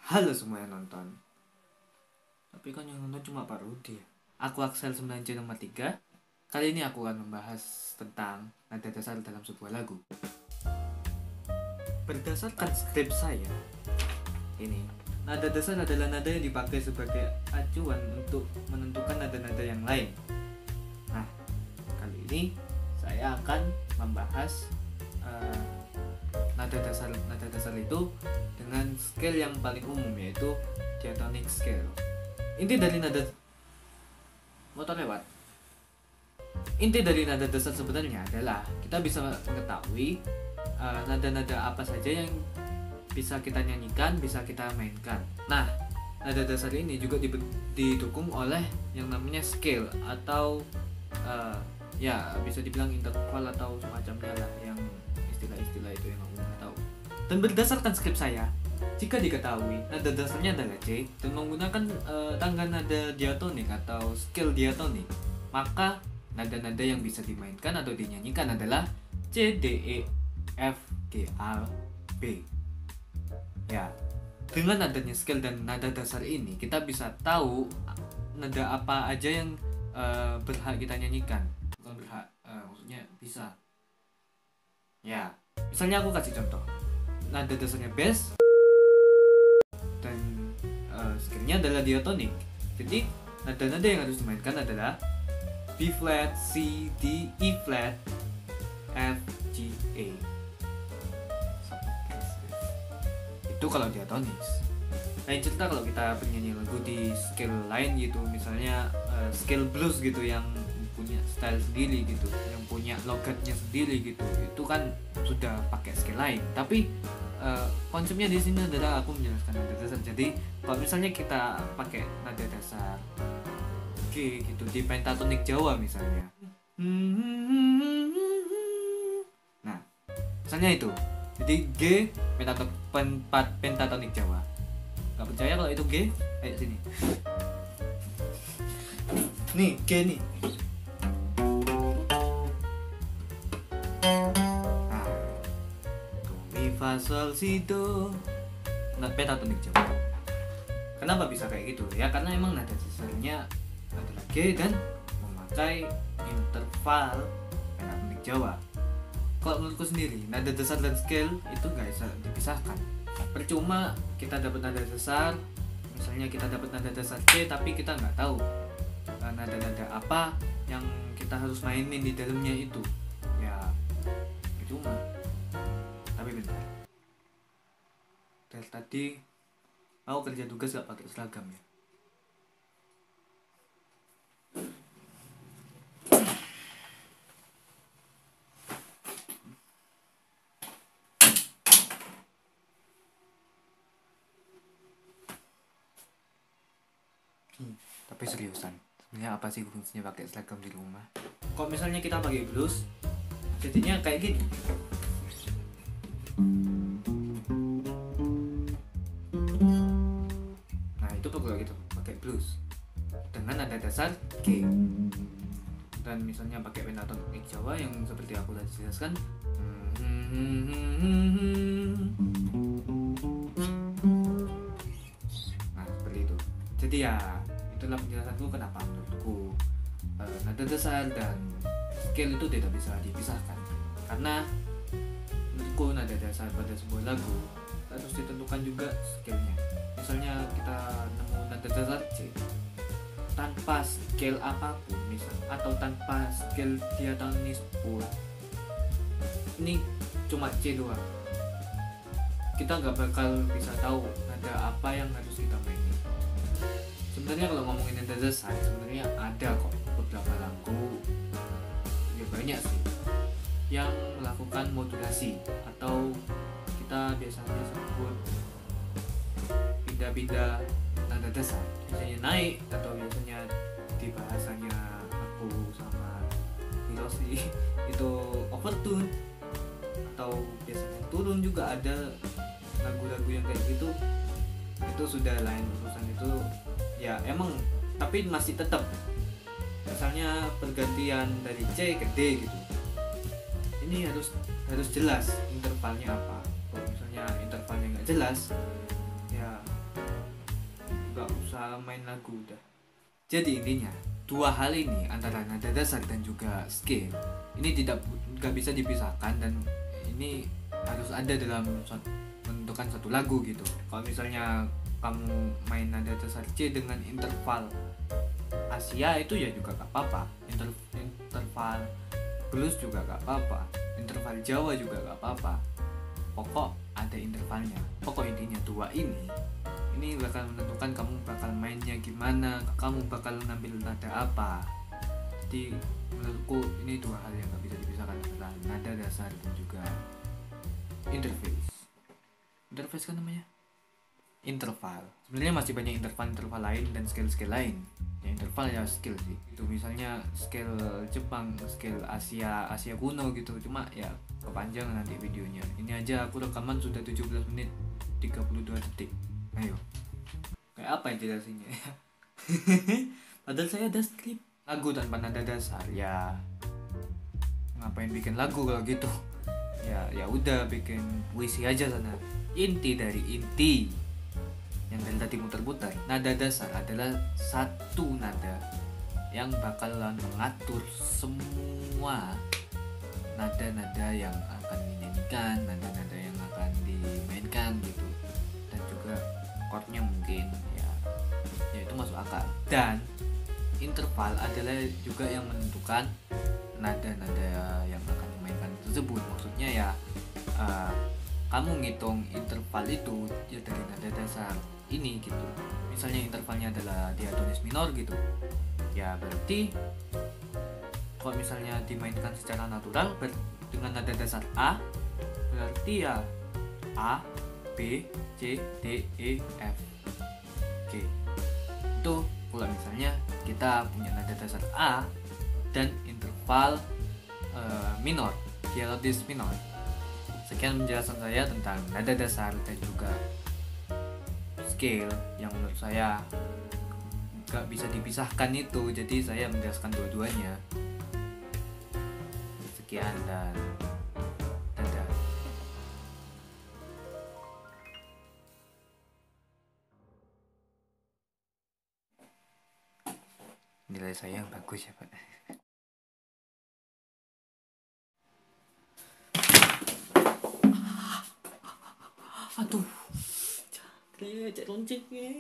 Halo semua yang nonton. Tapi kan yang nonton cuma Pak Rudi ya. Aku Axel 9C nomor 3. Kali ini aku akan membahas tentang nada dasar dalam sebuah lagu. Berdasarkan skrip saya, ini nada dasar adalah nada yang dipakai sebagai acuan untuk menentukan nada-nada yang lain. Nah, kali ini saya akan membahas nada dasar itu dengan scale yang paling umum, yaitu diatonic scale. Inti dari nada motor lewat. Inti dari nada dasar sebenarnya adalah kita bisa mengetahui nada-nada apa saja yang bisa kita nyanyikan, bisa kita mainkan. Nah, nada dasar ini juga didukung oleh yang namanya scale atau ya bisa dibilang interval atau semacamnya lah, yang istilah-istilah itu yang aku nggak tahu. Dan berdasarkan skrip saya, jika diketahui nada dasarnya adalah C dan menggunakan tangga nada diatonik atau scale diatonik, maka nada-nada yang bisa dimainkan atau dinyanyikan adalah C, D, E, F, G, A, B. Ya, dengan adanya scale dan nada dasar ini, kita bisa tahu nada apa aja yang berhak kita nyanyikan. Bukan berhak, maksudnya bisa. Ya, misalnya aku kasih contoh. Nada dasarnya bass dan scale-nya adalah diatonik. Jadi nada-nada yang harus dimainkan adalah B flat, C, D, E flat, F, G, A. Itu kalau diatonis. Lain cerita kalau kita penyanyi lagu di scale lain gitu, misalnya scale blues gitu yang punya style sendiri gitu, yang punya logatnya sendiri gitu, itu kan sudah pakai scale lain. Tapi konsepnya di sini adalah aku menjelaskan nada dasar. Jadi kalau misalnya kita pakai nada dasar G gitu di pentatonik Jawa misalnya, nah misalnya itu, jadi G pentatonik Jawa. Gak percaya kalau itu G? Ayo sini. Nih G nih. Nah, do mi fa sol si do. Nah, pentatonik Jawa. Kenapa bisa kayak gitu? Ya karena emang nada dasarnya adalah G dan memakai interval pentatonik Jawa. Kalau menurutku sendiri, nada dasar dan scale itu nggak bisa dipisahkan. Percuma kita dapat nada dasar, misalnya kita dapat nada dasar C, tapi kita nggak tahu nada-nada apa yang kita harus mainin di dalamnya itu. Ya, percuma. Tapi bentar. Dari tadi aku kerja tugas gak pakai seragam ya. Tapi seriusan, sebenarnya apa sih fungsinya pakai seragam di rumah? Kalau misalnya kita pakai blus, jadinya kayak gini. Nah itu kalau kita pakai blus dengan nada dasar G. Dan misalnya pakai pentatonik Jawa yang seperti aku tadi jelaskan, nah seperti itu. Jadi ya itulah penjelasanku kenapa menurutku nada dasar dan scale itu tidak bisa dipisahkan. Karena menurutku nada dasar pada sebuah lagu harus ditentukan juga scale-nya. Misalnya kita nemu nada dasar C tanpa scale apapun, misal, atau tanpa scale diatonis pun, ini cuma C doang, kita nggak bakal bisa tahu nada apa yang harus kita mainin. Sebenarnya kalau ngomongin nada dasar, sebenarnya ada kok beberapa lagu, ya banyak sih, yang melakukan modulasi atau kita biasanya sebut pindah-pindah nada dasar, biasanya naik atau biasanya di bahasanya aku sama Hiroshi itu overtune, atau biasanya turun juga ada lagu-lagu yang kayak gitu. Itu sudah lain urusan, itu ya emang, tapi masih tetap misalnya pergantian dari C ke D gitu, ini harus jelas intervalnya apa. Kalau misalnya intervalnya nggak jelas, ya nggak usah main lagu udah. Jadi intinya dua hal ini antara nada dasar dan juga scale ini nggak bisa dipisahkan, dan ini harus ada dalam menentukan satu lagu gitu. Kalau misalnya kamu main nada dasar C dengan interval Asia itu ya juga gak apa-apa, interval blues juga gak apa-apa, interval Jawa juga gak apa-apa, pokok ada intervalnya. Pokok intinya dua ini bakal menentukan kamu bakal mainnya gimana, kamu bakal ngambil nada apa. Jadi menurutku ini dua hal yang gak bisa dipisahkan antara nada dasar dan juga interface kan namanya interval. Sebenarnya masih banyak interval lain dan scale lain. Ya interval ya scale sih. Itu misalnya scale Jepang, scale Asia kuno gitu. Cuma ya kepanjangan nanti videonya. Ini aja aku rekaman sudah 17 menit 32 detik. Ayo. Kayak apa yang jelasinnya ya? Padahal saya ada skrip lagu tanpa nada dasar. Ya ngapain bikin lagu kalau gitu? Ya udah bikin puisi aja sana. Inti dari inti yang dari tadi muter-muter, nada dasar adalah satu nada yang bakalan mengatur semua nada-nada yang akan dinyanyikan, nada-nada yang akan dimainkan gitu, dan juga chordnya mungkin ya itu masuk akal. Dan interval adalah juga yang menentukan nada-nada yang akan dimainkan tersebut. Maksudnya ya kamu ngitung interval itu ya dari nada dasar ini gitu. Misalnya intervalnya adalah diatonis minor gitu, ya berarti kalau misalnya dimainkan secara natural dengan nada dasar A, berarti ya A, B, C, D, E, F, G. Itu kalau misalnya kita punya nada dasar A dan interval minor, diatonis minor. Sekian penjelasan saya tentang nada dasar dan juga scale yang menurut saya gak bisa dipisahkan itu. Jadi saya menjelaskan dua-duanya. Sekian dan dadah. Nilai saya yang bagus ya Pak. Aduh, cak loncengnya.